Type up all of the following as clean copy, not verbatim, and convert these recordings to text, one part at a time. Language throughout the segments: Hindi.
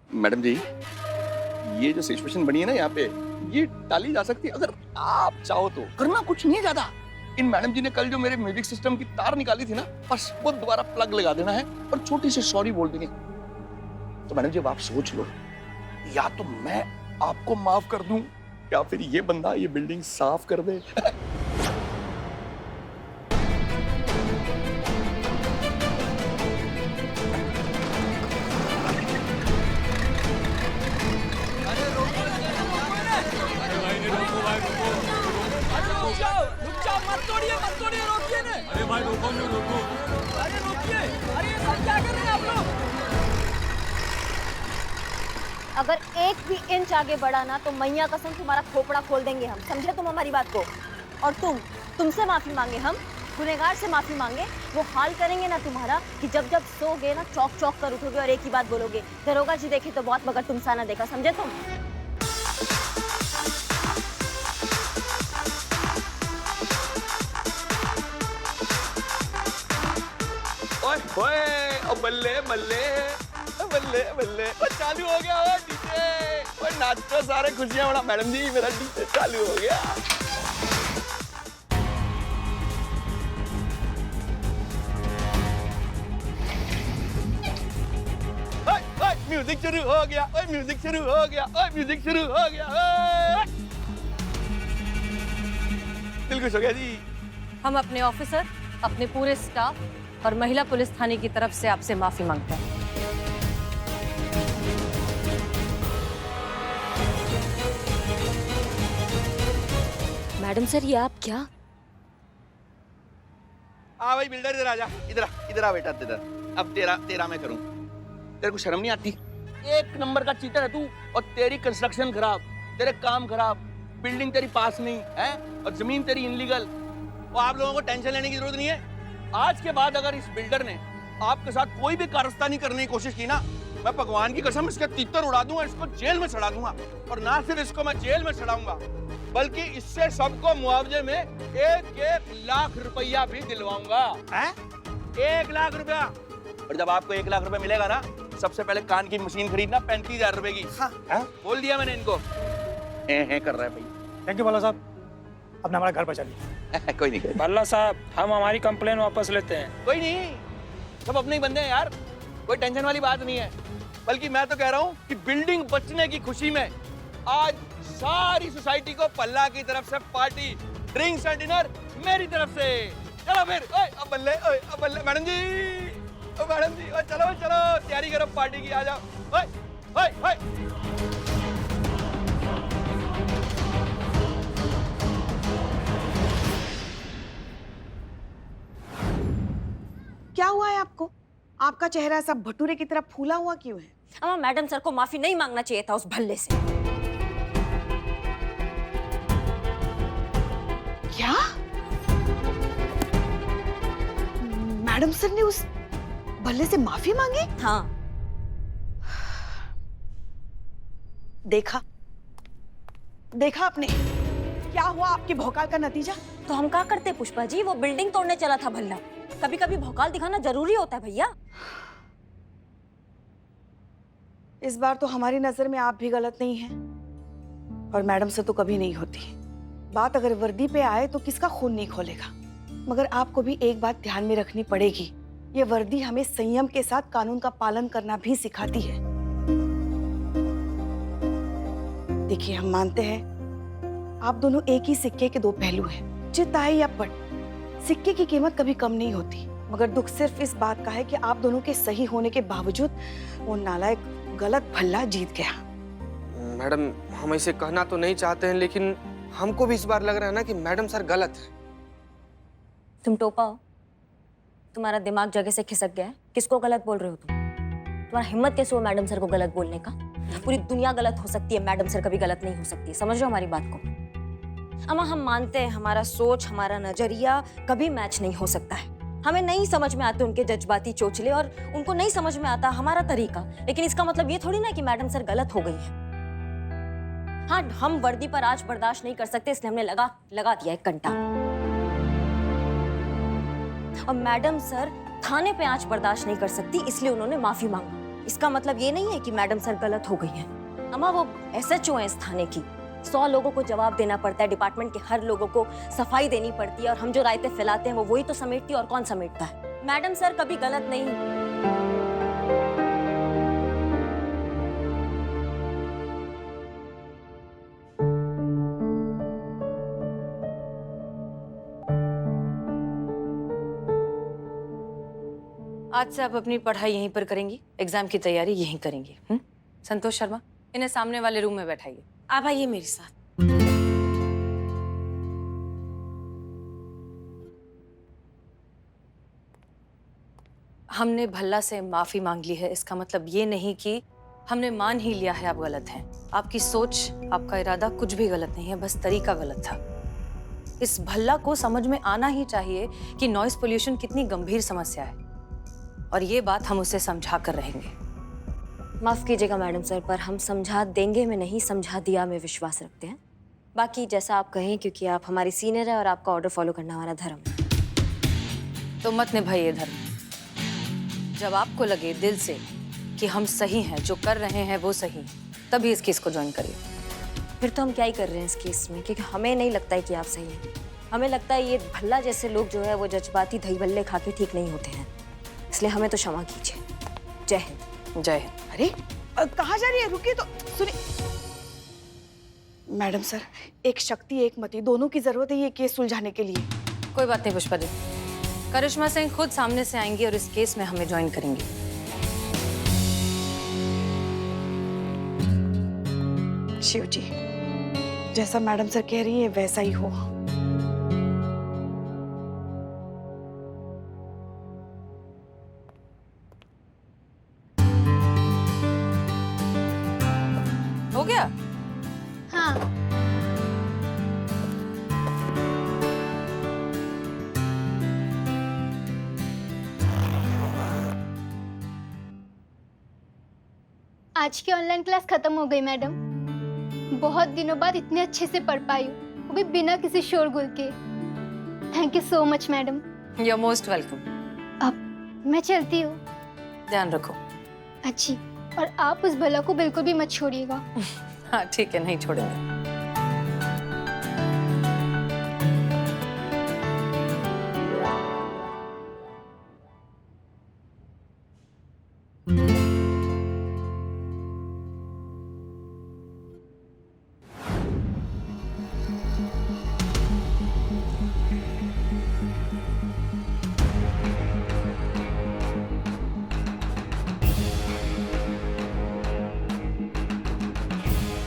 मैडम जी, ये जो सिचुएशन बनी है ना यहाँ पे, ये टाली जा सकती है अगर आप चाहो तो। करना कुछ नहीं है ज्यादा। इन मैडम जी ने कल जो मेरे म्यूजिक सिस्टम की तार निकाली थी ना, बस वो दोबारा प्लग लगा देना है और छोटी सी सॉरी बोल देनी। तो मैडम जी अब आप सोच लो, या तो मैं आपको माफ कर दूं या फिर ये बंदा ये बिल्डिंग साफ कर दे। मत तोड़िए, रोकिए ना। अरे भाई रोको नहीं, रोको। अरे रोकिए, अरे ये सब क्या कर रहे हैं आप लोग? अगर एक भी इंच आगे बढ़ा ना तो मैया कसम तुम्हारा खोपड़ा खोल देंगे हम, समझे तुम हमारी बात को? और तुमसे माफी मांगे हम, गुनहगार से माफी मांगे, वो हाल करेंगे ना तुम्हारा कि जब जब सोगे ना चौक चौक कर उठोगे और एक ही बात बोलोगे, दरोगा जी देखे तो बहुत मगर तुम साना देखा, समझे तुम? ओए बल्ले बल्ले बल्ले बल्ले, चालू हो गया वो डीजे। ओए नाचो सारे, खुशियां मना। मैडम जी मेरा डीजे चालू हो गया। म्यूजिक शुरू हो गया, ओए म्यूजिक शुरू हो गया, ओए म्यूजिक शुरू हो गया। दिल खुश हो गया जी। हम अपने ऑफिसर, अपने पूरे स्टाफ और महिला पुलिस थाने की तरफ से आपसे माफी मांगते हैं। मैडम सर, ये आप क्या? भाई बिल्डर इधर आ जा, इधर आ बेटा, इधर। अब तेरा मैं करूं। तेरे को शर्म नहीं आती? एक नंबर का चीटर है तू, और तेरी कंस्ट्रक्शन खराब, तेरे काम खराब, बिल्डिंग तेरी पास नहीं है और जमीन तेरी इनलीगल। वो आप लोगों को टेंशन लेने की जरूरत नहीं है। आज के बाद अगर इस बिल्डर ने आपके साथ कोई भी कारस्तानी करने की कोशिश की ना, मैं भगवान की कसम इसके तीतर उड़ा दूंगा, इसको जेल में चढ़ा दूंगा। और ना सिर्फ इसको मैं जेल में चढ़ाऊंगा, बल्कि इससे सबको मुआवजे में 1-1 लाख रुपया भी दिलवाऊंगा। 1 लाख रुपया। और जब आपको 1 लाख रुपया मिलेगा ना, सबसे पहले कान की मशीन खरीदना 35,000 रुपए की। हाँ? बोल दिया मैंने इनको। है कर रहा है भाई। थैंक यू भल्ला साहब, अपना हमारा घर बचा लिया। कोई नहीं, भल्ला साहब, हम हमारी कंप्लेन वापस लेते हैं। कोई नहीं, सब अपने ही बंदे हैं यार, कोई टेंशन वाली बात नहीं है। बल्कि मैं तो कह रहा हूँ कि बिल्डिंग बचने की खुशी में आज सारी सोसाइटी को पल्ला की तरफ से पार्टी, ड्रिंक्स एंड डिनर मेरी तरफ से। चलो फिर। अब बल्ले मैडम जी, मैडम जी, चलो तैयारी करो पार्टी की, आ जाओ। क्या हुआ है आपको? आपका चेहरा सब भटूरे की तरह फूला हुआ क्यों है? अम्मा, मैडम सर को माफी नहीं मांगना चाहिए था उस भल्ले से। क्या? मैडम सर ने उस भल्ले से माफी मांगी? हाँ। देखा आपने क्या हुआ? आपके भौकाल का नतीजा। तो हम क्या करते पुष्पा जी, वो बिल्डिंग तोड़ने चला था भल्ला। कभी कभी भौकाल दिखाना जरूरी होता है भैया। इस बार तो हमारी नजर में आप भी गलत नहीं हैं, और मैडम से तो कभी नहीं होती। बात अगर वर्दी पे आए तो किसका खून नहीं खोलेगा। मगर आपको भी एक बात ध्यान में रखनी पड़ेगी, ये वर्दी हमें संयम के साथ कानून का पालन करना भी सिखाती है। देखिए, हम मानते हैं आप दोनों एक ही सिक्के के दो पहलू हैं। चित आए या पट, सिक्के की कीमत कभी कम नहीं होती। मगर दुख सिर्फ इस बात का है कि आप दोनों के सही होने के बावजूद वो नालायक गलत भल्ला जीत गया। मैडम, हम इसे कहना तो नहीं चाहते हैं, लेकिन हमको भी इस बार लग रहा है ना कि मैडम सर गलत है। तुम टोपा हो, तुम्हारा दिमाग जगह से खिसक गया है। किसको गलत बोल रहे हो तुम? तुम्हारा हिम्मत कैसे हो मैडम सर को गलत बोलने का? पूरी दुनिया गलत हो सकती है, मैडम सर कभी गलत नहीं हो सकती। समझ रहे हो हमारी बात को? अम्मा, हम मानते हैं हमारा सोच, हमारा नजरिया कभी मैच नहीं हो सकता है। हमें नहीं समझ में आते उनके जज्बाती चोचले, और उनको नहीं समझ में आता हमारा तरीका। लेकिन इसका मतलब ये थोड़ी ना कि मैडम सर गलत हो गई है। हाँ, हम वर्दी पर आज बर्दाश्त नहीं कर सकते, इसलिए हमने लगा दिया एक घंटा। और मैडम सर थाने पे आज बर्दाश्त नहीं कर सकती, इसलिए उन्होंने माफी मांगा। इसका मतलब ये नहीं है कि मैडम सर गलत हो गई हैं। अम्मा वो SHO है इस थाने की, 100 लोगों को जवाब देना पड़ता है, डिपार्टमेंट के हर लोगों को सफाई देनी पड़ती है, और हम जो रायते फैलाते हैं वो वही तो समेटती है, और कौन समेटता है? मैडम सर कभी गलत नहीं। आज से आप अपनी पढ़ाई यहीं पर करेंगी, एग्जाम की तैयारी यहीं करेंगी। संतोष शर्मा, इन्हें सामने वाले रूम में बैठाइए। आप आइए मेरे साथ। हमने भल्ला से माफी मांग ली है, इसका मतलब ये नहीं कि हमने मान ही लिया है आप गलत हैं। आपकी सोच, आपका इरादा कुछ भी गलत नहीं है, बस तरीका गलत था। इस भल्ला को समझ में आना ही चाहिए कि नॉइस पोल्यूशन कितनी गंभीर समस्या है, और ये बात हम उसे समझा कर रहेंगे। माफ कीजिएगा मैडम सर, पर हम समझा देंगे में नहीं, समझा दिया में विश्वास रखते हैं। बाकी जैसा आप कहें, क्योंकि आप हमारी सीनियर है और आपका ऑर्डर फॉलो करना हमारा धर्म है। तो मत निभाइए धर्म। जब आपको लगे दिल से कि हम सही हैं, जो कर रहे हैं वो सही, तभी इस केस को ज्वाइन करिए। फिर तो हम क्या ही कर रहे हैं इस केस में, क्योंकि हमें नहीं लगता है कि आप सही हैं। हमें लगता है ये भल्ला जैसे लोग जो है वो जज्बाती दही भल्ले खा के ठीक नहीं होते हैं, इसलिए हमें तो क्षमा कीजिए। जय हिंद। जय हिंद। अरे कहाँ जा रही है? रुकिए तो सुनिए। मैडम सर, एक शक्ति एक मति दोनों की जरूरत है ये केस सुलझाने के लिए। कोई बात नहीं पुष्पा जी, करिश्मा सिंह खुद सामने से आएंगी और इस केस में हमें ज्वाइन करेंगी। शिव जी, जैसा मैडम सर कह रही है वैसा ही हो। हो गया? हाँ। आज की ऑनलाइन क्लास खत्म हो गई मैडम। बहुत दिनों बाद इतने अच्छे से पढ़ पाई हूँ, वो भी बिना किसी शोरगुल के। Thank you so much madam. You are most welcome. अब मैं चलती हूँ। ध्यान रखो। अच्छी, और आप उस भला को बिल्कुल भी मत छोड़िएगा। हाँ ठीक है, नहीं छोड़ेंगे।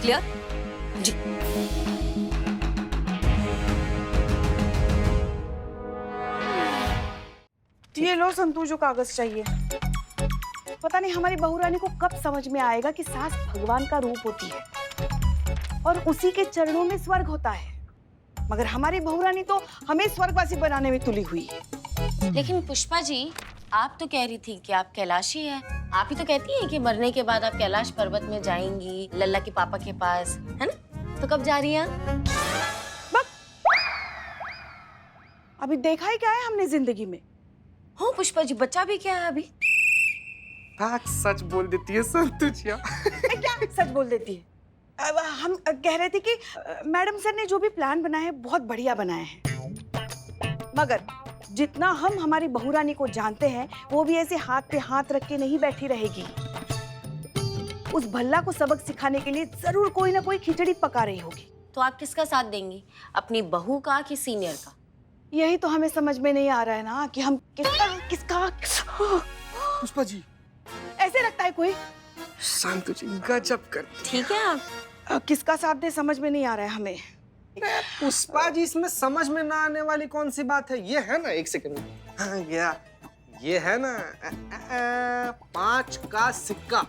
क्लियर? जी। ये लो संतू, जो कागज चाहिए। पता नहीं हमारी बहू रानी को कब समझ में आएगा कि सास भगवान का रूप होती है और उसी के चरणों में स्वर्ग होता है, मगर हमारी बहू रानी तो हमें स्वर्गवासी बनाने में तुली हुई है। लेकिन पुष्पा जी, आप तो कह रही थी कि आप कैलाशी हैं। आप ही तो कहती हैं कि मरने के बाद आप कैलाश पर्वत में जाएंगी, लल्ला के पापा के पास, है ना? तो कब जा रही हैं? अभी देखा ही क्या है हमने जिंदगी में? हो पुष्पा जी, बच्चा भी क्या है अभी? आज सच बोल देती है संतुचिया। क्या सच बोल देती है? हम कह रहे थे कि मैडम सर ने जो भी प्लान बनाया है बहुत बढ़िया बनाया है, मगर जितना हम हमारी बहू रानी को जानते हैं वो भी ऐसे हाथ पे हाथ रख के नहीं बैठी रहेगी। उस भल्ला को सबक सिखाने के लिए जरूर कोई ना कोई खिचड़ी पका रही होगी। तो आप किसका साथ देंगी, अपनी बहू का कि सीनियर का? यही तो हमें समझ में नहीं आ रहा है ना कि हम किसका पुष्पा जी, ऐसे लगता है कोई। संतुची गजब कर। ठीक है, आप किसका साथ दे समझ में नहीं आ रहा है हमें। पुष्पा जी, इसमें समझ में ना आने वाली कौन सी बात है? ये है ना, एक सेकंड। हाँ गया, ये है ना 5 का सिक्का।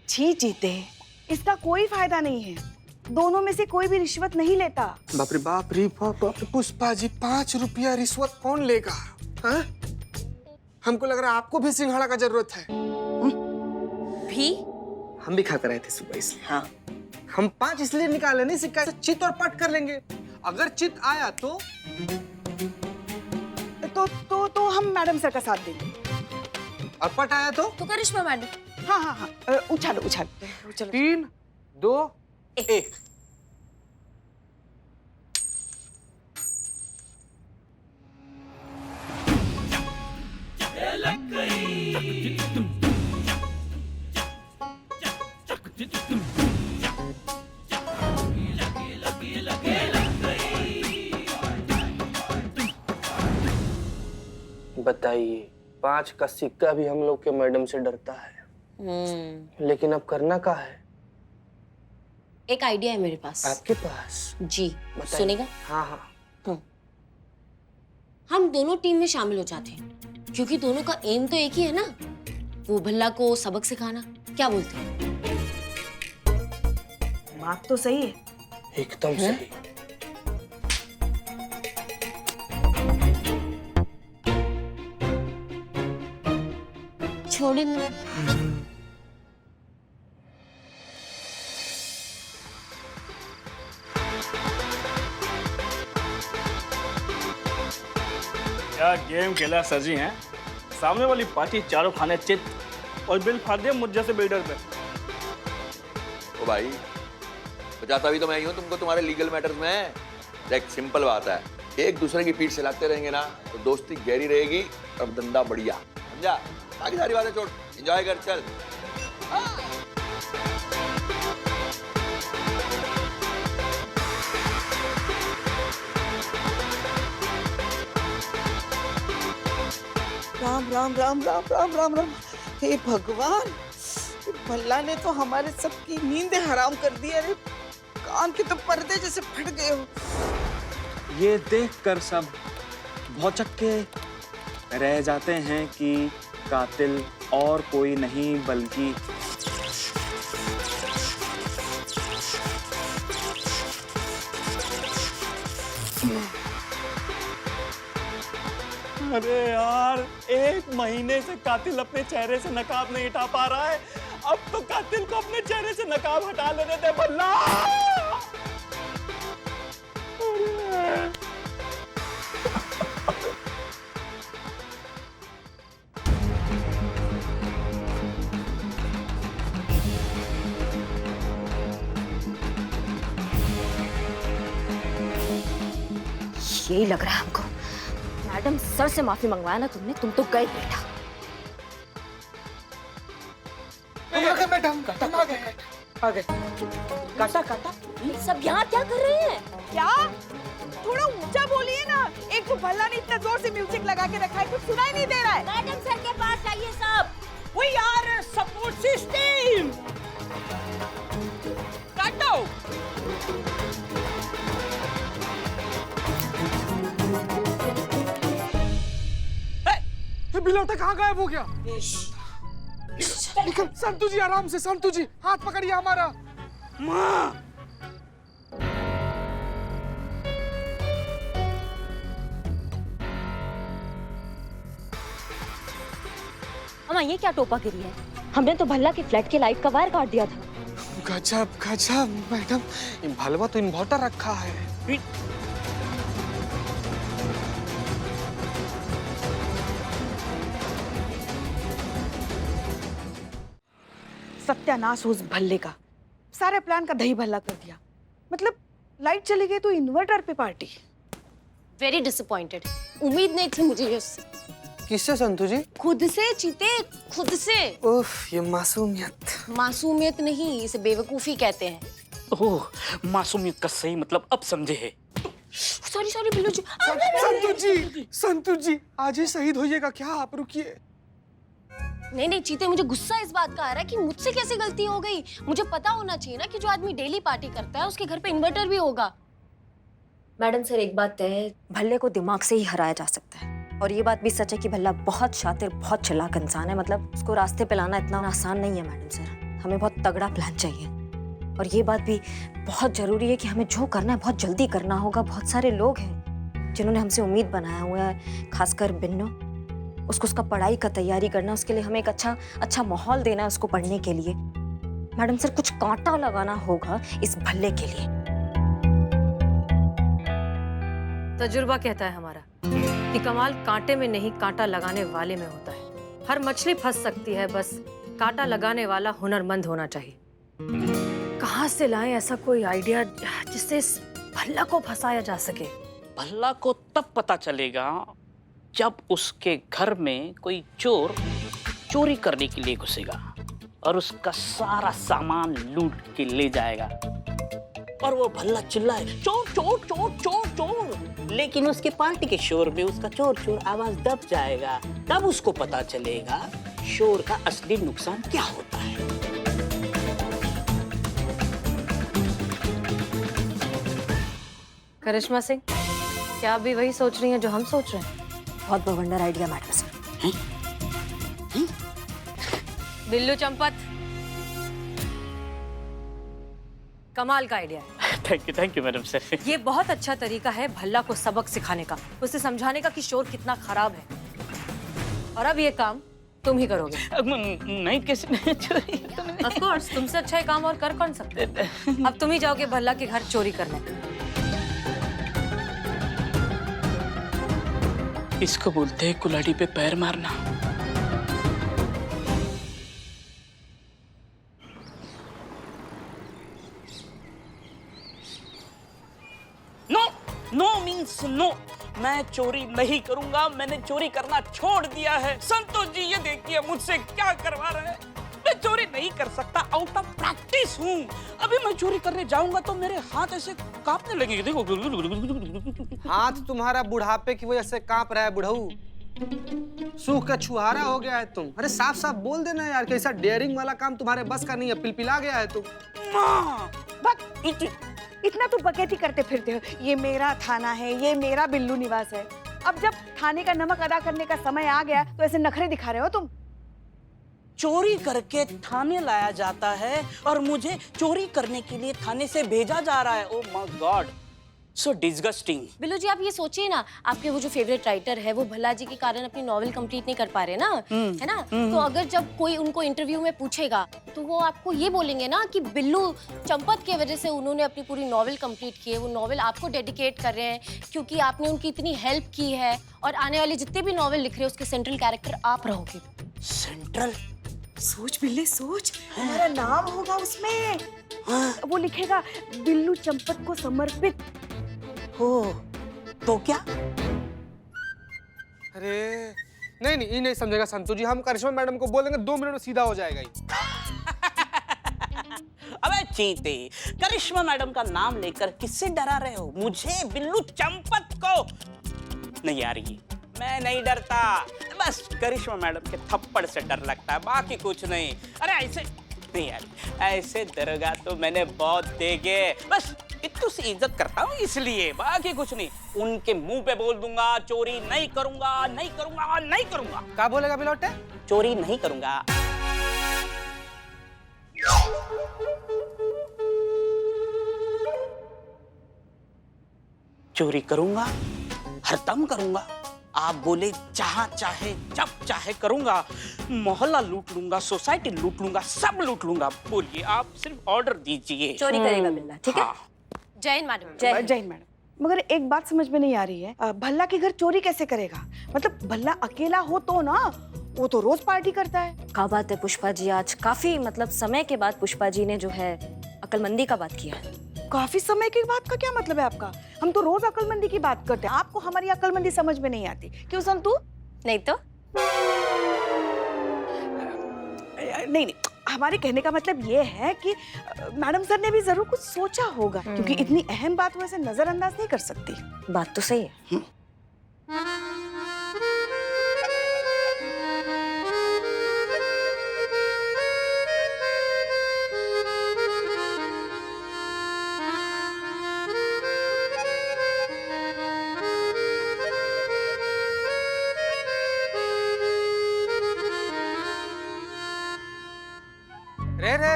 छी जीते, इसका कोई फायदा नहीं है। दोनों में से कोई भी रिश्वत नहीं लेता। बाप रे बाप रे बाप। पुष्पा जी, 5 रुपया रिश्वत कौन लेगा? हाँ? हमको लग रहा है आपको भी सिंघाड़ा का जरूरत है। भी हम भी खा कर आए थे सुबह, इसलिए। हाँ, हम 5 इसलिए निकाले नहीं सिक्का, चित और पट कर लेंगे। अगर चित आया तो हम मैडम सर का साथ देंगे। और पट आया तो करिश्मा मैडम। हाँ हाँ हाँ, उछालो उछालो उछालो। 3, 2, 1। बताइए, 5 का सिक्का भी हम लोग के मैडम से डरता है। लेकिन अब करना क्या है? एक आइडिया है मेरे पास। आपके पास? जी, बताइए। सुनेगा? हाँ हाँ। हम दोनों टीम में शामिल हो जाते हैं, क्योंकि दोनों का एम तो एक ही है ना, वो भल्ला को सबक सिखाना। क्या बोलते हैं? बात तो सही है। एकदम सही। छोड़े ना। क्या गेम खेला सजी हैं? सामने वाली पार्टी चारों खाने चित और बिल फाड़ दिया मुझ जैसे बिल्डर पे। ओ भाई, बचाता भी तो मैं ही हूँ तुमको तुम्हारे लीगल मैटर्स में। देख, सिंपल बात है, एक दूसरे की पीठ हिलाते रहेंगे ना तो दोस्ती गहरी रहेगी और धंधा बढ़िया, समझा? बाकी सारी बातें छोड़, एंजॉय कर, चल। राम राम राम राम राम राम राम। हे भगवान, भल्ला ने तो हमारे सबकी नींदें हराम कर दी। अरे कान के तो पर्दे जैसे फट गए हो। ये देखकर सब भौचक के रह जाते हैं कि कातिल और कोई नहीं बल्कि अरे यार, 1 महीने से कातिल अपने चेहरे से नकाब नहीं हटा पा रहा है। अब तो कातिल को अपने चेहरे से नकाब हटा लेने दे भल्ला। यही लग रहा है हमको। मैडम सर से माफी मंगवाया ना तुमने, तुम तो गए बेटा। मैडम, आ गए। काटा काटा। ये सब यहाँ क्या कर रहे हैं? क्या? थोड़ा ऊंचा बोलिए ना। एक तो भल्ला ने इतना जोर से म्यूजिक लगा के रखा है, कुछ सुनाई नहीं दे रहा है। मैडम सर के पास जाइए सब। वो यार सपोर्ट सिस्टम काटो। बिलौटा कहाँ गायब हो गया? निकल, संतू जी आराम से, संतू जी हाथ पकड़िए हमारा। माँ, अम्मा ये क्या टोपा गिरी है? हमने तो भल्ला के फ्लैट के लाइट का वायर काट दिया था। गजब गजब मैडम, इन भलवा तो इन्वर्टर रखा है। सत्यानाश हो उस भल्ले का। सारे प्लान का दही भल्ला कर दिया। मतलब लाइट चली गई तो इन्वर्टर पे पार्टी। Very disappointed. उम्मीद नहीं थी मुझे उससे। किससे संतू जी? खुद से चीते, खुद से। उफ, ये मासूमियत। मासूमियत नहीं, इसे बेवकूफी कहते हैं। ओह, मासूमियत का सही मतलब अब समझे है। सॉरी सॉरी बिल्लू जी। संतू जी आज ही शहीद होइएगा क्या? आप रुकिए। नहीं नहीं चीते, मुझे गुस्सा इस बात का आ रहा है कि मुझसे कैसे गलती हो गई। मुझे पता होना चाहिए ना कि जो आदमी डेली पार्टी करता है उसके घर पे इन्वर्टर भी होगा। मैडम सर, एक बात है, भल्ले को दिमाग से ही हराया जा सकता है। और ये बात भी सच है कि भल्ला बहुत शातिर, बहुत चालाक इंसान है। मतलब उसको रास्ते पे लाना इतना आसान नहीं है मैडम सर। हमें बहुत तगड़ा प्लान चाहिए। और ये बात भी बहुत जरूरी है कि हमें जो करना है बहुत जल्दी करना होगा। बहुत सारे लोग हैं जिन्होंने हमसे उम्मीद बनाया हुआ है, खासकर बिन्नो। उसको उसका पढ़ाई का तैयारी करना, उसके लिए हमें एक अच्छा माहौल देना है उसको पढ़ने के लिए। मैडम सर, कुछ कांटा लगाना होगा इस भल्ले के लिए। तजुर्बा कहता है हमारा कि कमाल कांटे में नहीं कांटा लगाने वाले में होता है। हर मछली फंस सकती है, बस कांटा लगाने वाला हुनरमंद होना चाहिए। कहाँ से लाएं ऐसा कोई आइडिया जिससे इस भल्ला को फंसाया जा सके? भल्ला को तब पता चलेगा जब उसके घर में कोई चोर चोरी करने के लिए घुसेगा और उसका सारा सामान लूट के ले जाएगा और वो भल्ला चिल्लाए चोर चोर चोर चोर चोर, लेकिन उसके पार्टी के शोर में उसका चोर चोर आवाज दब जाएगा। तब उसको पता चलेगा शोर का असली नुकसान क्या होता है। करिश्मा सिंह, क्या आप भी वही सोच रही हैं जो हम सोच रहे हैं? बहुत बवंडर idea madam sir. Billu Champat, कमाल का आइडिया है। Thank you madam sir. ये बहुत अच्छा तरीका है भल्ला को सबक सिखाने का, उसे समझाने का कि शोर कितना खराब है। और अब ये काम तुम ही करोगे। नहीं, किसी चोरी। ऑफ कोर्स, तुमसे अच्छा ये काम और कर कौन सकता है? अब तुम ही जाओगे भल्ला के घर चोरी करने। इसको बोलते हैं कुल्हाड़ी पे पैर मारना। No no means no. मैं चोरी नहीं करूंगा, मैंने चोरी करना छोड़ दिया है। संतोष जी ये देखिए मुझसे क्या करवा रहे हैं। मैं चोरी नहीं कर सकता, आउट ऑफ प्रैक्टिस हूँ। अभी मैं चोरी करने जाऊंगा तो मेरे हाथ ऐसे कांपने लगेंगे। देखो हाथ तुम्हारा बुढ़ापे की वजह से कांप रहा है बुढ़ऊ। सूख का छुहारा हो गया है तुम। अरे साफ साफ बोल देना यार, कैसा डेयरिंग वाला काम तुम्हारे बस का नहीं है, पिलपिला गया है तुम। माँ, इतना तो बकैती करते फिरते हो। ये मेरा थाना है, ये मेरा बिल्लू निवास है। अब जब थाने का नमक अदा करने का समय आ गया तो ऐसे नखरे दिखा रहे हो तुम। चोरी करके थाने लाया जाता है और मुझे चोरी करने के लिए थाने से भेजा जा रहा है। Oh my God, so disgusting. Billu ji, आप ये सोचिए ना, आपके वो जो फेवरेट राइटर है वो भल्ला जी के कारण अपनी नॉवेल कंप्लीट नहीं कर पा रहे ना, है ना? तो अगर जब कोई उनको इंटरव्यू में पूछेगा तो वो आपको ये बोलेंगे ना कि बिल्लू चंपत की वजह से उन्होंने अपनी पूरी नॉवेल कंप्लीट की है। वो नॉवेल आपको डेडिकेट कर रहे हैं क्योंकि आपने उनकी इतनी हेल्प की है, और आने वाले जितने भी नॉवेल लिख रहे हैं उसके सेंट्रल कैरेक्टर आप रहोगे। सेंट्रल? सोच बिल्ले सोच, हमारा नाम होगा उसमें। वो लिखेगा बिल्लू चंपत को समर्पित। हो तो क्या? अरे नहीं नहीं, ये नहीं समझेगा संतोष जी। हम करिश्मा मैडम को बोलेंगे 2 मिनट में सीधा हो जाएगा ये। अबे चीते, करिश्मा मैडम का नाम लेकर किससे डरा रहे हो? मुझे, बिल्लू चंपत को? नहीं यार, ये मैं नहीं डरता, बस करिश्मा मैडम के थप्पड़ से डर लगता है, बाकी कुछ नहीं। अरे ऐसे नहीं यार, ऐसे दरोगा तो मैंने बहुत देखे, बस इतनी सी इज्जत करता हूँ इसलिए, बाकी कुछ नहीं। उनके मुंह पे बोल दूंगा चोरी नहीं करूंगा, नहीं करूंगा, नहीं करूंगा। क्या बोलेगा बिलौटे? चोरी नहीं करूंगा। चोरी करूंगा, हरदम करूंगा। आप बोले जहां चाहे जब चाहे करूंगा। मोहल्ला लूट लूंगा, सोसाइटी लूट लूंगा, सब लूट लूंगा। बोलिए, आप सिर्फ ऑर्डर दीजिए। चोरी करेगा बिल्ला, ठीक है? हाँ। जय हिंद मैडम। जय हिंद मैडम। मगर एक बात समझ में नहीं आ रही है, भल्ला के घर चोरी कैसे करेगा? मतलब भल्ला अकेला हो तो ना, वो तो रोज पार्टी करता है। क्या बात है पुष्पा जी, आज काफी समय के बाद पुष्पा जी ने जो है अक्लमंदी का बात किया है। काफी समय की बात का क्या मतलब है आपका? हम तो रोज अक्लमंदी की बात करते हैं, आपको हमारी अक्लमंदी समझ में नहीं आती। क्यों संतू? नहीं तो नहीं, हमारे कहने का मतलब ये है कि मैडम सर ने भी जरूर कुछ सोचा होगा, क्योंकि इतनी अहम बात वो ऐसे नजरअंदाज नहीं कर सकती। बात तो सही है।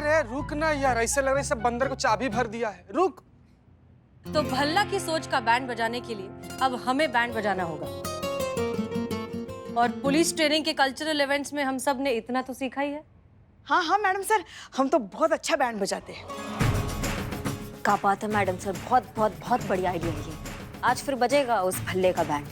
रे रुक ना यार, ऐसे लग रहा है सब बंदर को चाबी भर दिया है। रुक। तो भल्ला की सोच का बैंड बजाने के लिए अब हमें बैंड बजाना होगा। और पुलिस ट्रेनिंग के कल्चरल इवेंट्स में हम सब ने इतना तो सीखा ही है। हाँ हाँ मैडम सर, हम तो बहुत अच्छा बैंड बजाते हैं। क्या बात है मैडम सर, बहुत बहुत बहुत बढ़िया आइडिया है ये। आज फिर बजेगा उस भल्ले का बैंड।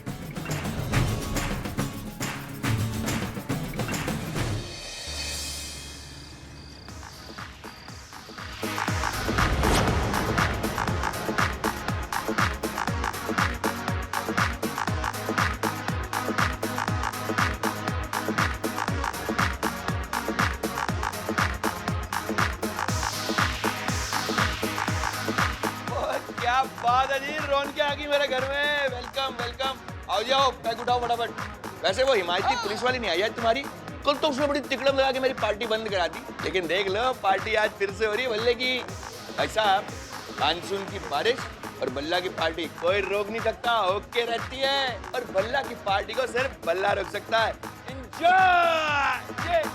क्या बात है जी, रौनक आ गई मेरे घर में। वेलकम वेलकम, आओ जाओ, पैक उठाओ फटाफट। वैसे वो हिमायती पुलिस वाली नहीं आई है तुम्हारी, कल तो उसने बड़ी तिकड़म लगा के मेरी पार्टी बंद करा दी, लेकिन देख लो पार्टी आज फिर से हो रही है भल्ले की। भाई साहब, मानसून की बारिश और भल्ला की पार्टी कोई रोक नहीं सकता, ओके रहती है, और भल्ला की पार्टी को सिर्फ भल्ला रोक सकता है। एंजॉय।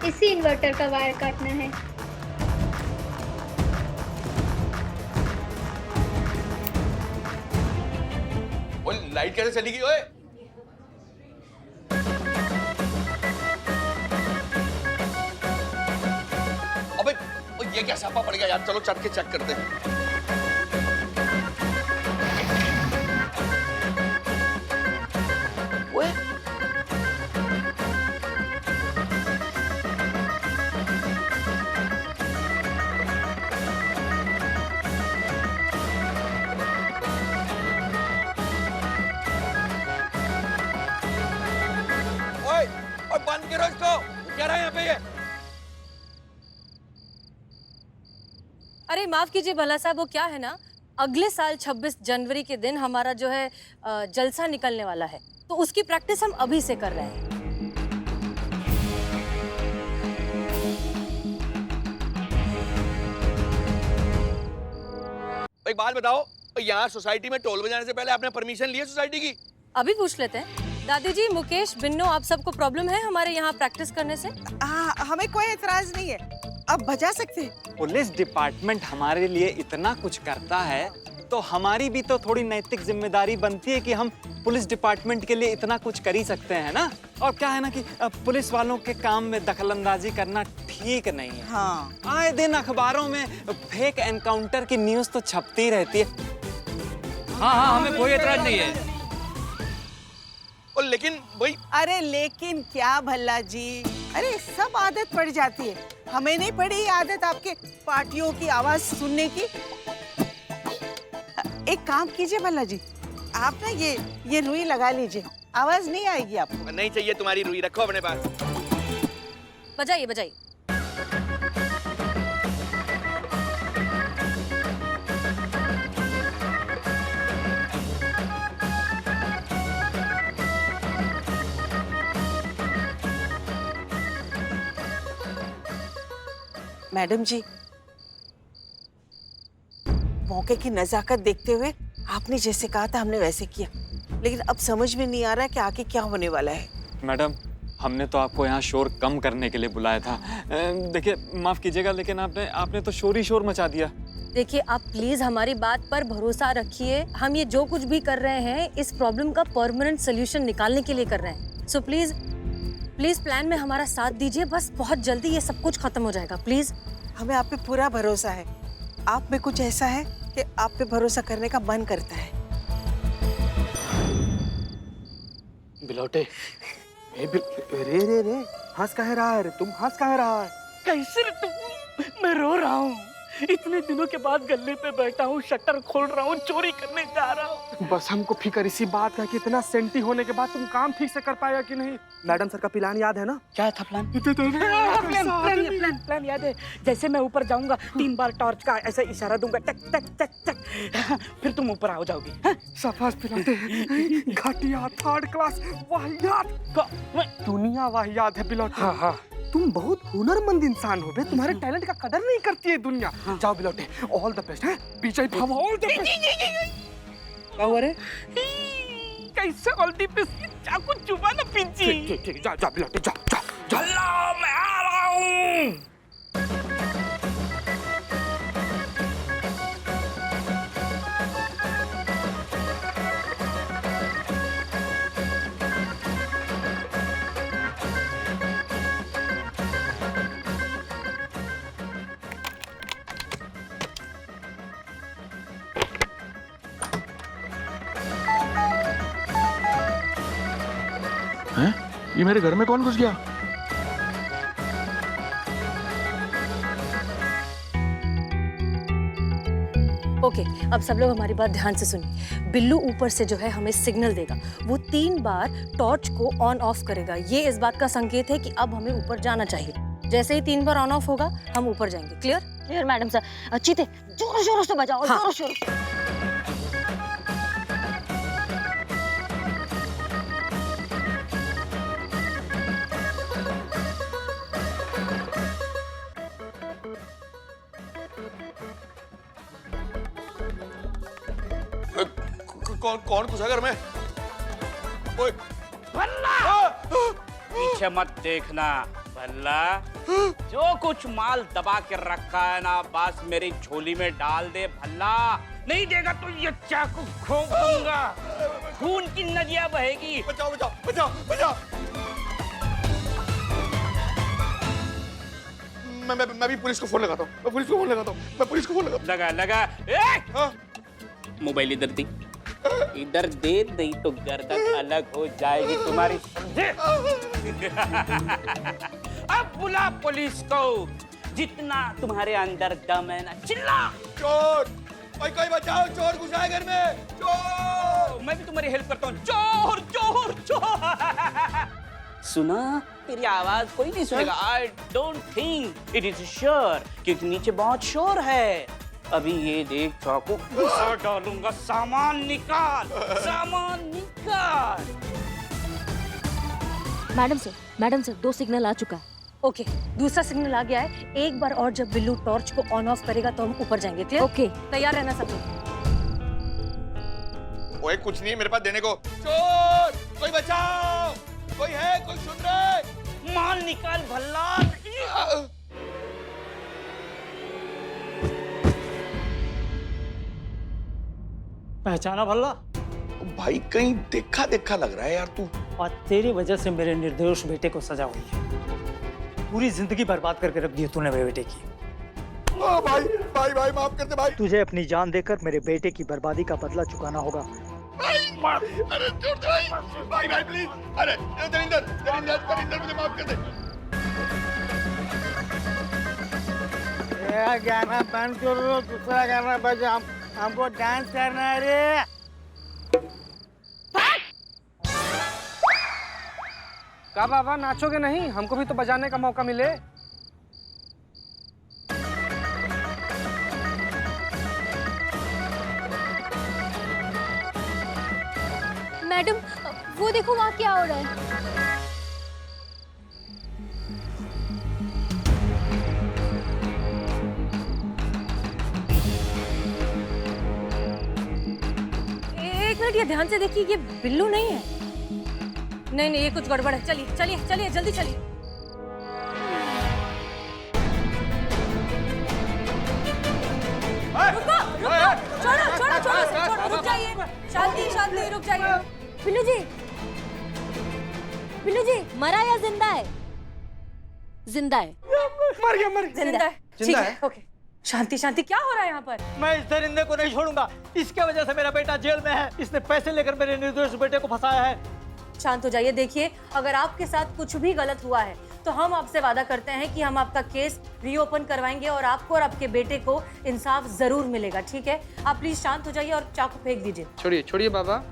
इसी इन्वर्टर का वायर काटना है। वो लाइट कैसे चली गई ओए? अबे ये क्या छापा पड़ गया यार, चलो चढ़ के चेक करते हैं। ओए और बंद करो इसको, क्या रहा है यहाँ पे ये? अरे माफ कीजिए भला साहब, वो क्या है ना, अगले साल 26 जनवरी के दिन हमारा जो है जलसा निकलने वाला है, तो उसकी प्रैक्टिस हम अभी से कर रहे हैं। एक बात बताओ, यहाँ सोसाइटी में टोल बजाने से पहले आपने परमिशन ली है सोसाइटी की? अभी पूछ लेते हैं। दादी जी, मुकेश, बिन्नू, आप सबको प्रॉब्लम है हमारे यहाँ प्रैक्टिस करने से? हमें कोई एतराज नहीं है, अब बजा सकते हैं। पुलिस डिपार्टमेंट हमारे लिए इतना कुछ करता है तो हमारी भी तो थोड़ी नैतिक जिम्मेदारी बनती है कि हम पुलिस डिपार्टमेंट के लिए इतना कुछ कर ही सकते हैं ना। और क्या है ना कि पुलिस वालों के काम में दखलंदाजी करना ठीक नहीं है। हाँ। आए दिन अखबारों में फेक एनकाउंटर की न्यूज़ तो छपती रहती है। हाँ हाँ, हमें कोई एतराज नहीं है। और लेकिन भाई, अरे लेकिन क्या भल्ला जी, अरे सब आदत पड़ जाती है, हमें नहीं पड़ी आदत आपके पार्टियों की आवाज सुनने की। एक काम कीजिए भल्ला जी, आप ना ये रुई लगा लीजिए, आवाज नहीं आएगी आपको। नहीं चाहिए तुम्हारी रुई, रखो अपने पास। बजाइए बजाइए। मैडम जी, मौके की नजाकत देखते हुए आपने जैसे कहा था हमने वैसे किया, लेकिन अब समझ में नहीं आ रहा है कि आगे क्या होने वाला है। मैडम, हमने तो आपको यहाँ शोर कम करने के लिए बुलाया था। देखिए, माफ कीजिएगा, लेकिन आपने तो शोर ही शोर मचा दिया। देखिए, आप प्लीज हमारी बात पर भरोसा रखिए, हम ये जो कुछ भी कर रहे हैं इस प्रॉब्लम का परमानेंट सोल्यूशन निकालने के लिए कर रहे हैं। सो प्लीज प्लान में हमारा साथ दीजिए, बस बहुत जल्दी ये सब कुछ खत्म हो जाएगा। प्लीज, हमें आप पे पूरा भरोसा है। आप में कुछ ऐसा है कि आप पे भरोसा करने का मन करता है। बिलौटे, रे हंस काहे रहा है रे? तुम हंस काहे रहा है? कैसे रे तुम? मैं रो रहा हूँ, इतने दिनों के बाद गल्ले पे बैठा हूँ, शटर खोल रहा हूँ, चोरी करने जा रहा हूँ। बस हमको फिक्र इसी बात का कि इतना सेंटी होने के बाद तुम काम ठीक से कर पाएगा कि नहीं। मैडम सर का प्लान याद है ना? क्या था प्लान? प्लान याद है। जैसे मैं ऊपर जाऊंगा 3 बार टॉर्च का ऐसा इशारा दूंगा, टक टक टक टक, फिर तुम ऊपर आ जाओगी। शाबाश बिलौटे, घटिया, थर्ड क्लास, वाहियात, दुनिया वाहियात है बिलौटे। हाँ हाँ, तुम बहुत हुनरमंद इंसान हो बे, तुम्हारे टैलेंट का कदर नहीं करती है दुनिया। जाओ बिलौटे, ऑल द बेस्ट है, विजय भव, ऑल द बेस्ट। क्या हुआ रे? कैसे ऑल द बेस्ट? चाकू चुबा ना पिंची। ठीक, जा बिलौटे, जा। अल्लाह, मैं आ रहा हूँ। हैं? ये मेरे घर में कौन घुस गया? ओके, अब सब लोग हमारी बात ध्यान से सुनिए। बिल्लू ऊपर से जो है हमें सिग्नल देगा। वो 3 बार टॉर्च को ऑन ऑफ करेगा। ये इस बात का संकेत है कि अब हमें ऊपर जाना चाहिए। जैसे ही 3 बार ऑन ऑफ होगा हम ऊपर जाएंगे। क्लियर? Clear madam sir. चीते जोर जोर से बजाओ, हाँ। जोर जोर से। कौन घुसा घर में? ओए पीछे मत देखना भल्ला। जो कुछ माल दबा के रखा है ना, बस मेरी झोली में डाल दे भल्ला। नहीं देगा तो ये चाकू घोंप दूंगा, खून की नदियां बहेगी। बचाओ बचाओ बचाओ बचाओ। मैं भी पुलिस को फोन लगाता हूँ। मैं पुलिस को फोन लगाता हूँ। लगा। मोबाइल इधर दी, इधर दे, नहीं तो गर्दन अलग हो जाएगी तुम्हारी, समझे? अब बुला पुलिस को। जितना तुम्हारे अंदर दम है ना, चिल्ला। चोर, कोई बचाओ, चोर घुसा है घर में। चोर। मैं भी तुम्हारी हेल्प करता हूँ। चोर चोर चोर। सुना? तेरी आवाज कोई नहीं सुनेगा। I don't think it is sure, क्योंकि नीचे बहुत शोर है। अभी ये देख, चाकू घुसा डालूंगा। सामान निकाल, सामान निकाल। मैडम सर 2 सिग्नल आ चुका है। ओके, दूसरा सिग्नल आ गया है। एक बार और जब बिल्लू टॉर्च को ऑन ऑफ करेगा तो हम ऊपर जाएंगे। क्लियर? ओके। तैयार रहना सब लोग। ओए कुछ नहीं है मेरे पास देने को। चोर, कोई बचाओ। कोई है? कोई सुन रहा है? माल निकाल भल्ला। पहचाना भल्ला? भाई कहीं देखा देखा लग रहा है यार तू। और तेरी वजह से मेरे निर्दोष बेटे को सजा हुई है। पूरी जिंदगी बर्बाद करके रख दी तूने मेरे बेटे की। भाई माफ कर दे भाई। तुझे अपनी जान देकर मेरे बेटे की बर्बादी का बदला चुकाना होगा। अरे छोड़ दे भाई प्लीज। अरे दरिंदर मुझे माफ कर दे। गाना बंद करो, दूसरा गाना बजा। हमको डांस करना है रे। का बाबा नाचोगे नहीं? हमको भी तो बजाने का मौका मिले। मैडम, वो देखो वहाँ क्या हो रहा है। एक मिनट, ये ध्यान से देखिए, ये बिल्लू नहीं है। नहीं, ये कुछ गड़बड़ है। चलिए जल्दी चलिए। रुको, छोड़ो, रुक जाइए। शांति, रुक जाइए। बिल्लू जी मरा या जिंदा है? जिंदा है। मर गया। जिंदा है। ठीक है, ओके। शांति, क्या हो रहा है यहाँ पर? मैं इस दरिंदे को नहीं छोड़ूंगा। इसके वजह से मेरा बेटा जेल में है। इसने पैसे लेकर मेरे निर्दोष बेटे को फंसाया है। शांत हो जाइए। देखिए, अगर आपके साथ कुछ भी गलत हुआ है तो हम आपसे वादा करते हैं कि हम आपका केस रीओपन करवाएंगे और आपको और आपके बेटे को इंसाफ जरूर मिलेगा। ठीक है? आप प्लीज शांत हो जाइए और चाकू फेंक दीजिए। छोड़िए बाबा।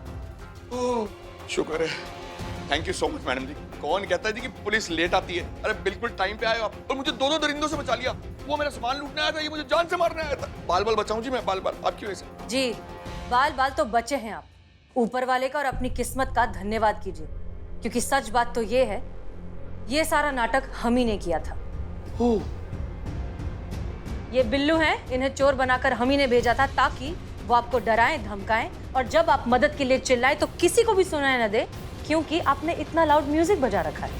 शुक्र है। Thank you so much madam ji. कौन कहता है जी कि पुलिस लेट आती है? अरे बिल्कुल टाइम पे आए आप और मुझे 2 दरिंदों से बचा लिया। वो मेरा सामान लूटने आया था, ये मुझे जान से मारने आया था। बाल बचाऊं जी मैं, बाल आपकी वजह से। जी, बाल तो बचे हैं आप। ऊपर वाले का और अपनी किस्मत का धन्यवाद कीजिए, क्योंकि सच बात तो ये है, ये सारा नाटक हम ही ने किया था। ये बिल्लू हैं, इन्हें चोर बनाकर हम ही ने भेजा था ताकि वो आपको डराएं, धमकाएं और जब आप मदद के लिए चिल्लाएं तो किसी को भी सुनाई न दे, क्योंकि आपने इतना लाउड म्यूजिक बजा रखा है।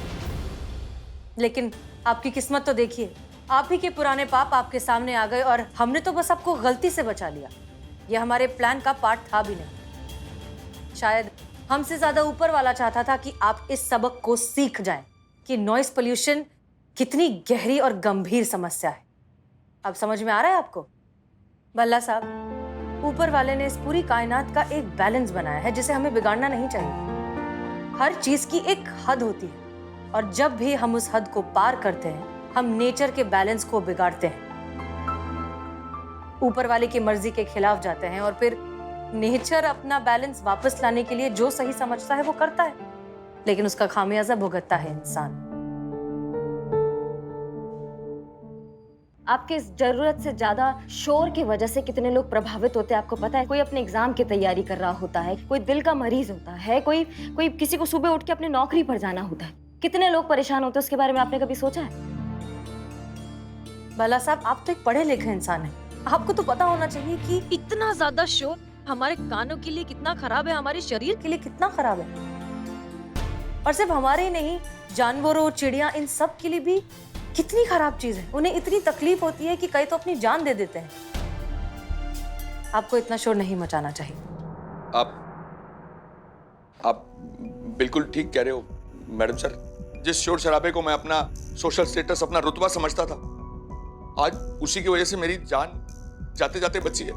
लेकिन आपकी किस्मत तो देखिए, आप ही के पुराने पाप आपके सामने आ गए और हमने तो बस आपको गलती से बचा लिया। ये हमारे प्लान का पार्ट था भी नहीं। शायद हमसे ज्यादा ऊपर वाला चाहता था कि आप इस सबक को सीख जाएं कि नॉइस पोल्यूशन कितनी गहरी और गंभीर समस्या है। अब समझ में आ रहा है आपको? भल्ला साहब, ऊपर वाले ने इस पूरी कायनात का एक बैलेंस बनाया है जिसे हमें बिगाड़ना नहीं चाहिए। हर चीज की एक हद होती है और जब भी हम उस हद को पार करते हैं, हम नेचर के बैलेंस को बिगाड़ते हैं। ऊपर वाले की मर्जी के खिलाफ जाते हैं और फिर नेचर अपना बैलेंस वापस लाने के लिए जो सही समझता है वो करता है, लेकिन उसका खामियाजा भुगतता है इंसान। आपके इस जरूरत से ज्यादा शोर की वजह से कितने लोग प्रभावित होते हैं आपको पता है? कोई अपने एग्जाम की तैयारी कर रहा होता है, कोई दिल का मरीज होता है, कोई किसी को सुबह उठ के अपनी नौकरी पर जाना होता है। कितने लोग परेशान होते हैं, उसके बारे में आपने कभी सोचा है? बाला साहब, आप तो एक पढ़े लिखे इंसान हैं, आपको तो पता होना चाहिए कि इतना ज्यादा शोर हमारे कानों के लिए कितना खराब है, हमारे शरीर के लिए कितना खराब है। और सिर्फ हमारे ही नहीं, जानवरों, चिड़िया, इन सब के लिए भी कितनी खराब चीज है। उन्हें इतनी तकलीफ होती है कि कई तो अपनी जान दे देते हैं। आपको इतना शोर नहीं मचाना चाहिए। आप बिल्कुल ठीक कह रहे हो मैडम सर। जिस शोर शराबे को मैं अपना सोशल स्टेटस, अपना रुतबा समझता था, आज उसी की वजह से मेरी जान जाते जाते बची है।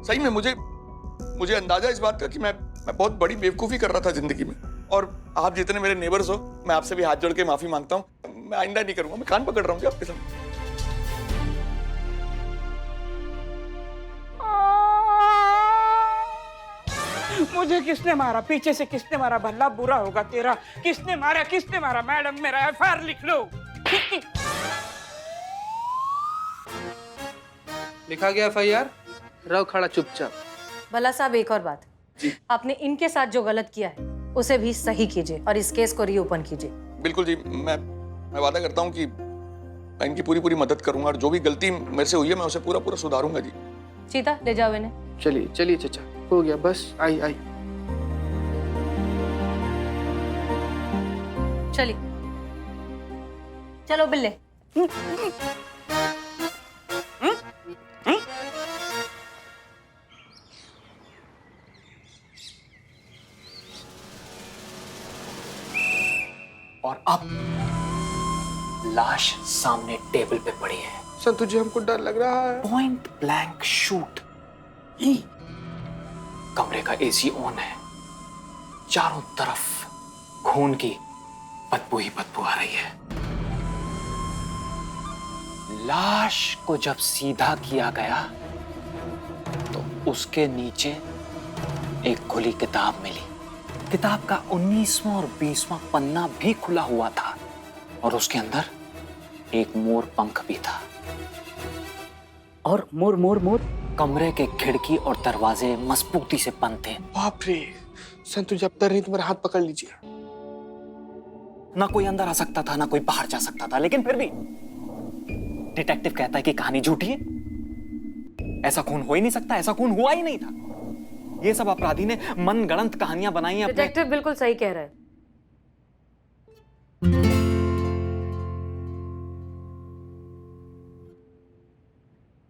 सही में मुझे अंदाजा इस बात का कि मैं बहुत बड़ी बेवकूफी कर रहा था जिंदगी में। और आप जितने मेरे नेबर्स हो, मैं आपसे भी हाथ जोड़ के माफी मांगता हूँ। मैं आइंदा नहीं करूंगा। मैं कान पकड़ रहा हूँ क्या आपके साथ? मुझे किसने मारा? पीछे से किसने मारा? भला बुरा होगा तेरा। किसने मारा? किसने मारा? मैडम, मेरा एफआईआर लिख लो। लिखा गया एफआईआर, रहो खड़ा चुपचाप। भला साहब, एक और बात, आपने इनके साथ जो गलत किया है उसे भी सही कीजिए और इस केस को रीओपन कीजिए। बिल्कुल जी, मैं वादा करता हूँ कि मैं इनकी पूरी मदद करूंगा और जो भी गलती मेरे से हुई है मैं उसे पूरा सुधारूंगा जी। चीता, ले जाओ इन्हें। चलिए चलिए चाचा, हो गया बस। आई चलिए, चलो बिल्ले। और अब लाश सामने टेबल पे पड़ी है। संतु जी, हमको डर लग रहा है। Point blank shoot. कमरे का एसी ऑन है, चारों तरफ खून की बदबू ही बदबू आ रही है। लाश को जब सीधा किया गया तो उसके नीचे एक खुली किताब मिली। किताब का 19वां और 20वां पन्ना भी खुला हुआ था और उसके अंदर एक मोर पंख भी था। और मोर कमरे के खिड़की और दरवाजे मजबूती से बंद थे। बाप रे, संतु जी, अब डर नहीं तो मेरा हाथ पकड़ लीजिए। ना कोई अंदर आ सकता था, ना कोई बाहर जा सकता था, लेकिन फिर भी डिटेक्टिव कहता है कि कहानी झूठी है। ऐसा खून हो ही नहीं सकता, ऐसा खून हुआ ही नहीं था। ये सब अपराधी ने मनगढ़ंत कहानियां बनाई हैं। डिटेक्टिव बिल्कुल सही कह रहा है।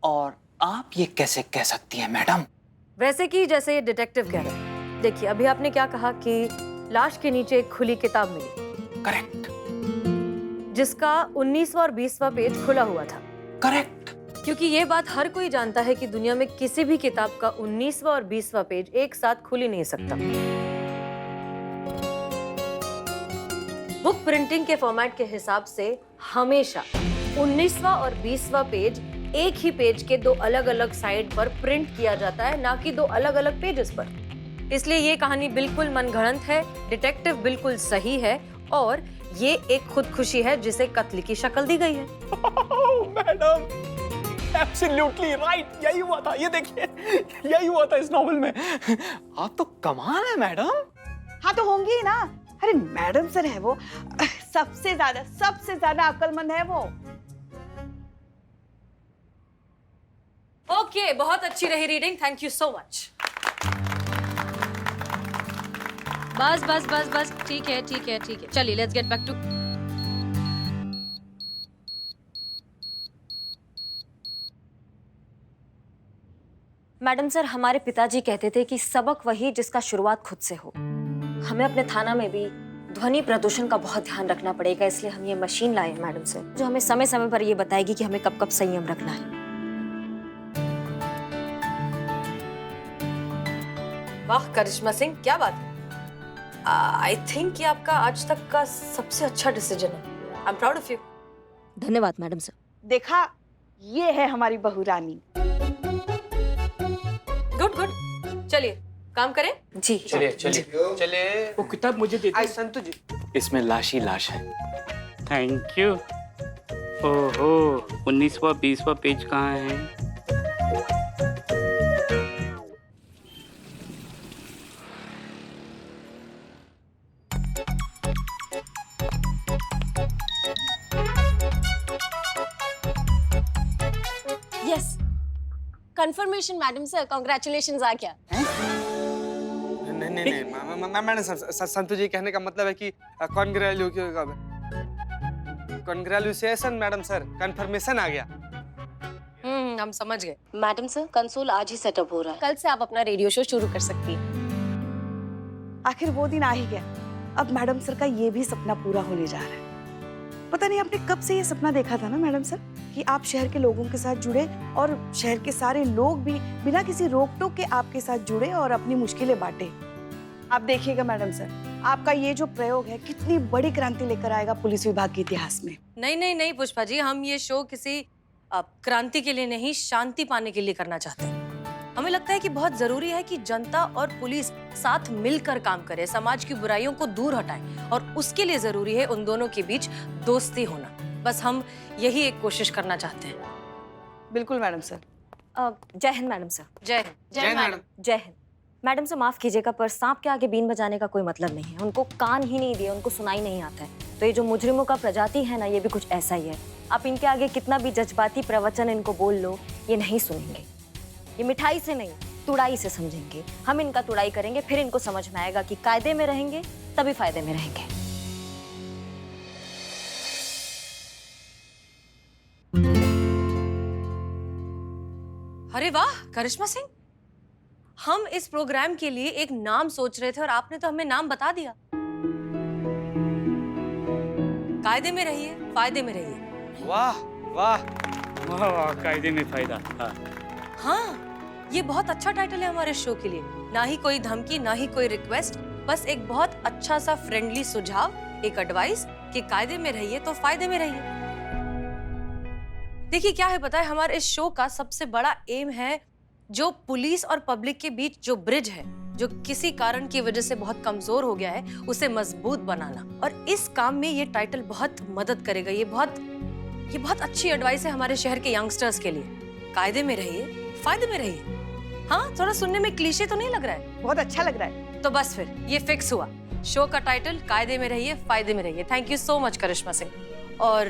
और आप ये कैसे कह सकती हैं मैडम? वैसे कि जैसे ये डिटेक्टिव कह रहा है। देखिए, अभी आपने क्या कहा कि लाश के नीचे एक खुली किताब मिली। करेक्ट। जिसका 19वां और 20वां पेज खुला हुआ था। करेक्ट। क्योंकि ये बात हर कोई जानता है कि दुनिया में किसी भी किताब का 19वां और 20वां पेज एक साथ खुल ही नहीं सकता। बुक प्रिंटिंग के फॉर्मेट के हिसाब से हमेशा 19वां और 20वां पेज एक ही पेज के दो अलग अलग साइड पर प्रिंट किया जाता है, ना कि दो अलग अलग पेजेस पर। इसलिए ये कहानी बिल्कुल मनगढ़ंत है, डिटेक्टिव बिल्कुल सही है और ये एक खुदकुशी है जिसे कत्ल की शक्ल दी गई है। मैडम, एब्सोल्युटली राइट, यही हुआ था। ये देखिए, यही हुआ था इस नॉवेल में। आप तो कमाल है मैडम। हाँ तो होंगी ही ना। अरे मैडम सर है वो, सबसे ज्यादा अक्लमंद है वो। ओके, बहुत अच्छी रही reading, thank you so much. बस ठीक है। चलिए, let's get back to. Madam sir, हमारे पिताजी कहते थे कि सबक वही जिसका शुरुआत खुद से हो। हमें अपने थाना में भी ध्वनि प्रदूषण का बहुत ध्यान रखना पड़ेगा, इसलिए हम ये मशीन लाए हैं मैडम सर, जो हमें समय समय पर ये बताएगी कि हमें कब कब संयम रखना है। वाह करिश्मा सिंह, क्या बात है। आई थिंक ये आपका आज तक का सबसे अच्छा डिसीजन है। I am proud of you. धन्यवाद मैडम सर। देखा, ये है हमारी बहू रानी। चलिए काम करें। जी चलिए चलिए चले। वो किताब मुझे दे आई संतु जी। इसमें लाश ही लाश है। Thank you. ओहो 19वां 20वां पेज कहाँ है? Yes confirmation madam sir, congratulations आ गया। नहीं मैडम संतु जी कहने का मतलब है कि कॉन्ग्रेचुलेशन मैडम सर, कंफर्मेशन आ गया। हम समझ गए। मैडम सर कंसोल आज ही सेटअप हो रहा है, कल से आप अपना रेडियो शो शुरू कर सकती हैं। आखिर वो दिन आ ही गया। अब मैडम सर का ये भी सपना पूरा होने जा रहा है। पता नहीं आपने कब से ये सपना देखा था ना मैडम सर, कि आप शहर के लोगों के साथ जुड़े और शहर के सारे लोग भी बिना किसी रोक टोक के आपके साथ जुड़े और अपनी मुश्किलें बांटे। आप देखिएगा मैडम सर, आपका ये जो प्रयोग है कितनी बड़ी क्रांति लेकर आएगा पुलिस विभाग के इतिहास में। नहीं नहीं नहीं पुष्पा जी, हम ये शो किसी क्रांति के लिए नहीं, शांति पाने के लिए करना चाहते हैं। हमें लगता है कि बहुत जरूरी है कि जनता और पुलिस साथ मिलकर काम करे, समाज की बुराइयों को दूर हटाएं, और उसके लिए जरूरी है उन दोनों के बीच दोस्ती होना। बस हम यही एक कोशिश करना चाहते हैं। बिल्कुल मैडम सर। जय हिंद मैडम सर। जय हिंद। जय मैडम। जय हिंद मैडम सर, माफ कीजिएगा पर सांप के आगे बीन बजाने का कोई मतलब नहीं है। उनको कान ही नहीं दिए, उनको सुनाई नहीं आता है। तो ये जो मुजरिमों का प्रजाति है ना, ये भी कुछ ऐसा ही है। आप इनके आगे कितना भी जज्बाती प्रवचन इनको बोल लो, ये नहीं सुनेंगे। ये मिठाई से नहीं, तुड़ाई से समझेंगे। हम इनका तुड़ाई करेंगे, फिर इनको समझ में आएगा कि कायदे में रहेंगे तभी फायदे में रहेंगे। अरे वाह करिश्मा सिंह, हम इस प्रोग्राम के लिए एक नाम सोच रहे थे और आपने तो हमें नाम बता दिया। कायदे में रहिए, फायदे में रहिए। वाह वाह वाह वाह, कायदे में फायदा। हाँ, ये बहुत अच्छा टाइटल है हमारे शो के लिए। ना ही कोई धमकी, ना ही कोई रिक्वेस्ट, बस एक बहुत अच्छा सा फ्रेंडली सुझाव, एक एडवाइस कि कायदे में रहिए तो फायदे में रहिए। देखिए क्या है पता है, हमारे इस शो का सबसे बड़ा एम है जो पुलिस और पब्लिक के बीच जो ब्रिज है, जो किसी कारण की वजह से बहुत कमजोर हो गया है, उसे मजबूत बनाना। और इस काम में ये टाइटल बहुत मदद करेगा। ये बहुत अच्छी एडवाइस है हमारे शहर के यंगस्टर्स के लिए। कायदे में रहिए, फायदे में रहिए। हाँ, थोड़ा सुनने में क्लीशे तो नहीं लग रहा है? बहुत अच्छा लग रहा है। तो बस फिर ये फिक्स हुआ, शो का टाइटल कायदे में रहिए, फायदे में रहिए। थैंक यू सो मच करिश्मा सिंह, और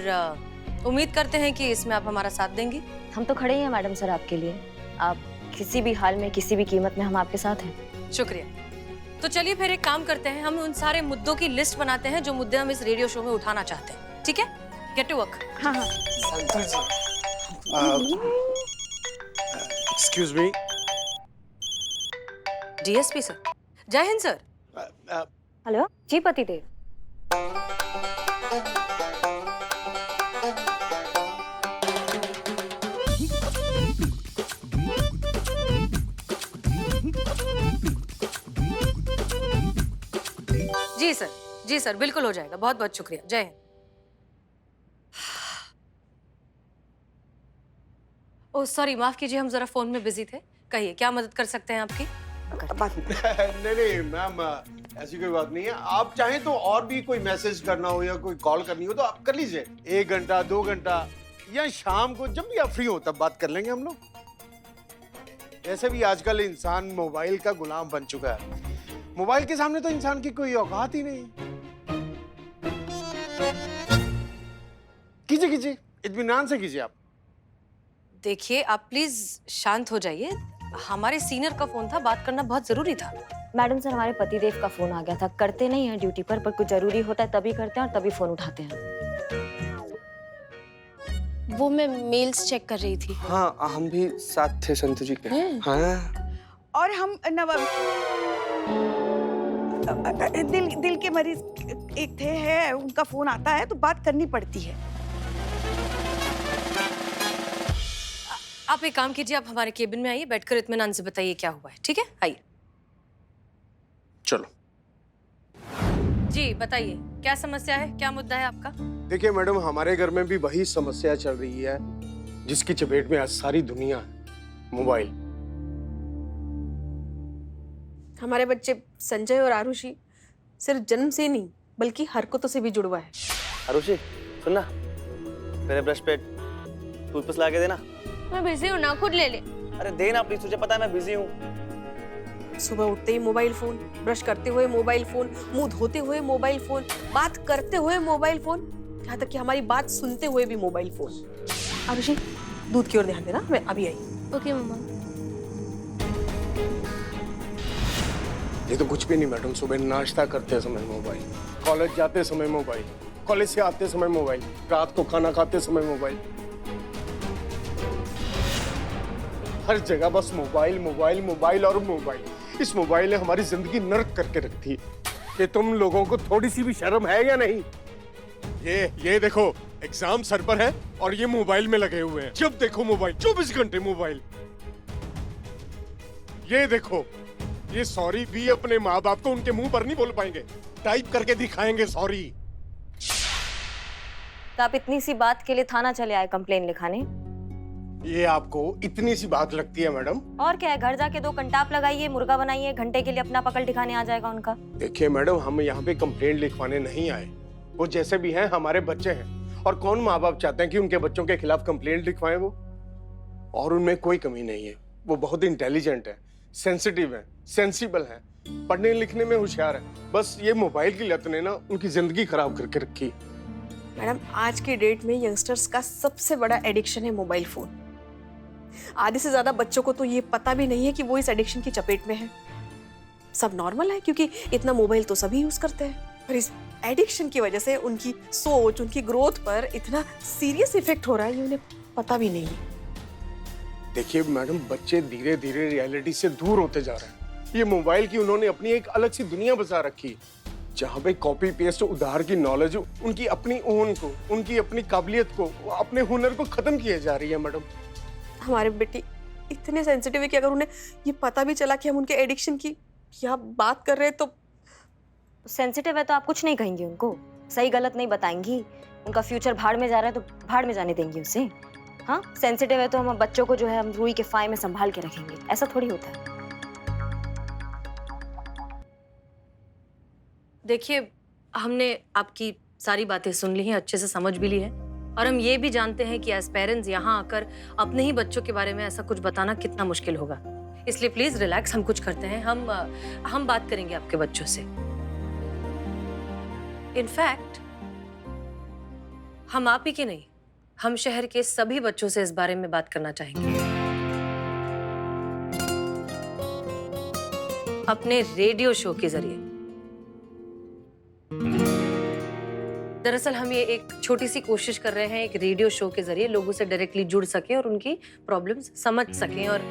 उम्मीद करते हैं कि इसमें आप हमारा साथ देंगे। हम तो खड़े ही हैं मैडम सर आपके लिए। आप किसी भी हाल में, किसी भी कीमत में हम आपके साथ हैं। शुक्रिया। तो चलिए फिर एक काम करते हैं, हम उन सारे मुद्दों की लिस्ट बनाते हैं जो मुद्दे हम इस रेडियो शो में उठाना चाहते हैं। ठीक है, गेट टू वर्क। हाँ हाँ। Excuse me. DSP sir. जय हिंद सर। हेलो जी पतिदेव। जी सर बिल्कुल हो जाएगा। बहुत बहुत शुक्रिया। जय हिंद। ओह सॉरी, माफ कीजिए, हम जरा फोन में बिजी थे। कहिए क्या मदद कर सकते हैं आपकी? नहीं मैम, ऐसी कोई बात नहीं है। आप चाहें तो और भी कोई मैसेज करना हो या कोई कॉल करनी हो तो आप कर लीजिए। 1 घंटा 2 घंटा या शाम को जब भी आप फ्री हो तब बात कर लेंगे हम लोग। वैसे भी आजकल इंसान मोबाइल का गुलाम बन चुका है। मोबाइल के सामने तो इंसान की कोई औकात ही नहीं। कीजिए कीजिए, इत्मीनान से कीजिए आप। देखिए आप प्लीज शांत हो जाइए। हमारे सीनियर का फोन था, बात करना बहुत जरूरी था। मैडम सर, हमारे पतिदेव का फोन आ गया था। करते नहीं हैं ड्यूटी पर कुछ जरूरी होता है तभी करते हैं और तभी फोन उठाते हैं। वो मैं मेल्स चेक कर रही थी। हाँ, हम भी साथ थे संतु जी के। हाँ। और हम दिल के मरीज एक थे हैं, उनका फोन आता है तो बात करनी पड़ती है। आप एक काम कीजिए, आप हमारे केबिन में आइए, बैठकर इत्मीनान से बताइए क्या हुआ है। ठीक है, आइए। चलो जी बताइए, क्या समस्या है, क्या मुद्दा है आपका? देखिए मैडम, हमारे घर में भी वही समस्या चल रही है जिसकी चपेट में आज सारी दुनिया है, मोबाइल। हमारे बच्चे संजय और आरुषि सिर्फ जन्म से ही नहीं बल्कि हरकतों से भी जुड़वा है। आरुषि सुनना, मेरे ब्रश पे टूथपेस्ट ला के देना। मैं बिजी हूँ ना, खुद ले ले। अरे देना प्लीज, तुझे पता है मैं बिजी हूँ। सुबह उठते ही मोबाइल फोन, ब्रश करते हुए मोबाइल फोन, मुंह धोते हुए मोबाइल फोन, बात करते हुए मोबाइल फोन, यहाँ तक कि हमारी बात सुनते हुए भी मोबाइल फोन। आरुषि दूध की ओर ध्यान देना, मैं अभी आई। ओके मम्मा। ये तो कुछ भी नहीं मैडम, सुबह नाश्ता करते समय मोबाइल, कॉलेज जाते समय मोबाइल, कॉलेज से आते समय मोबाइल, रात को खाना खाते समय मोबाइल, हर जगह बस मोबाइल मोबाइल मोबाइल और मोबाइल। इस मोबाइल ने हमारी जिंदगी नर्क करके रखती है। कि तुम लोगों को थोड़ी सी भी शर्म है या नहीं? ये देखो, एग्जाम सर पर है और ये मोबाइल में लगे हुए हैं। जब देखो मोबाइल, 24 घंटे मोबाइल। ये देखो, ये सॉरी भी अपने माँ बाप को उनके मुंह पर नहीं बोल पाएंगे, टाइप करके दिखाएंगे सॉरी। तो आप इतनी सी बात के लिए थाना चले आए कंप्लेन लिखाने? ये आपको इतनी सी बात लगती है मैडम? और क्या है, घर जाके 2 कंटाप लगाइए, मुर्गा बनाइए, घंटे के लिए अपना पकड़ दिखाने आ जाएगा उनका। देखिए मैडम, हम यहाँ पे कंप्लेंट लिखवाने नहीं आए। वो जैसे भी हैं हमारे बच्चे हैं, और कौन माँ बाप चाहते हैं कि उनके बच्चों के खिलाफ कंप्लेंट लिखवाएं वो? और उनमें कोई कमी नहीं है, वो बहुत इंटेलिजेंट है, सेंसिटिव है, सेंसिबल है, पढ़ने लिखने में होशियार है। बस ये मोबाइल की लत ने ना उनकी जिंदगी खराब करके रखी। मैडम, आज की डेट में यंगस्टर्स का सबसे बड़ा एडिक्शन है मोबाइल फोन। आधे से ज्यादा बच्चों को तो ये पता भी नहीं है कि वो इस एडिक्शन की चपेट में है। सब नॉर्मल है क्योंकि इतना मोबाइल तो सभी यूज करते हैं, पर इस एडिक्शन की वजह से उनकी सोच, उनकी ग्रोथ पर इतना सीरियस इफेक्ट हो रहा है, ये उन्हें पता भी नहीं है। देखिए मैडम, बच्चे धीरे धीरे रियलिटी से दूर होते जा रहे हैं। ये मोबाइल की उन्होंने अपनी एक अलग सी दुनिया बसा रखी, जहाँ पे कॉपी पेस्ट उधार की नॉलेज, उनकी अपनी ओन को, उनकी अपनी काबिलियत को, अपने हुनर को खत्म किए जा रही है मैडम। हमारे बेटी इतने सेंसिटिव है कि अगर उन्हें ये पता भी चला कि हम उनके एडिक्शन की यहाँ बात कर रहे हैं तो। सेंसिटिव है तो आप कुछ नहीं कहेंगी उनको, सही गलत नहीं बताएंगी, उनका फ्यूचर भाड़ में जा रहा है तो भाड़ में जाने देंगी उसे। हाँ, सेंसिटिव है तो हम बच्चों को जो है हम रुई के फाय में संभाल के रखेंगे, ऐसा थोड़ी होता है। देखिए, हमने आपकी सारी बातें सुन ली हैं, अच्छे से समझ भी ली है, और हम ये भी जानते हैं कि एज पेरेंट्स यहाँ आकर अपने ही बच्चों के बारे में ऐसा कुछ बताना कितना मुश्किल होगा। इसलिए प्लीज रिलैक्स, हम कुछ करते हैं, हम बात करेंगे आपके बच्चों से। इनफैक्ट हम आप ही के नहीं, हम शहर के सभी बच्चों से इस बारे में बात करना चाहेंगे। अपने रेडियो शो के जरिए। दरअसल हम ये एक छोटी सी कोशिश कर रहे हैं, एक रेडियो शो के जरिए लोगों से डायरेक्टली जुड़ सके और उनकी प्रॉब्लम्स समझ सकें। और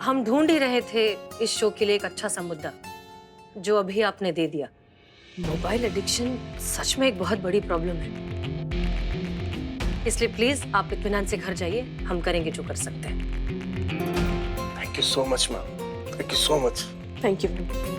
हम ढूंढ ही रहे थे इस शो के लिए एक अच्छा सा मुद्दा, जो अभी आपने दे दिया। मोबाइल एडिक्शन सच में एक बहुत बड़ी प्रॉब्लम है, इसलिए प्लीज आप इत्मीनान से घर जाइए, हम करेंगे जो कर सकते हैं। Thank you so much ma'am, thank you so much. Thank you.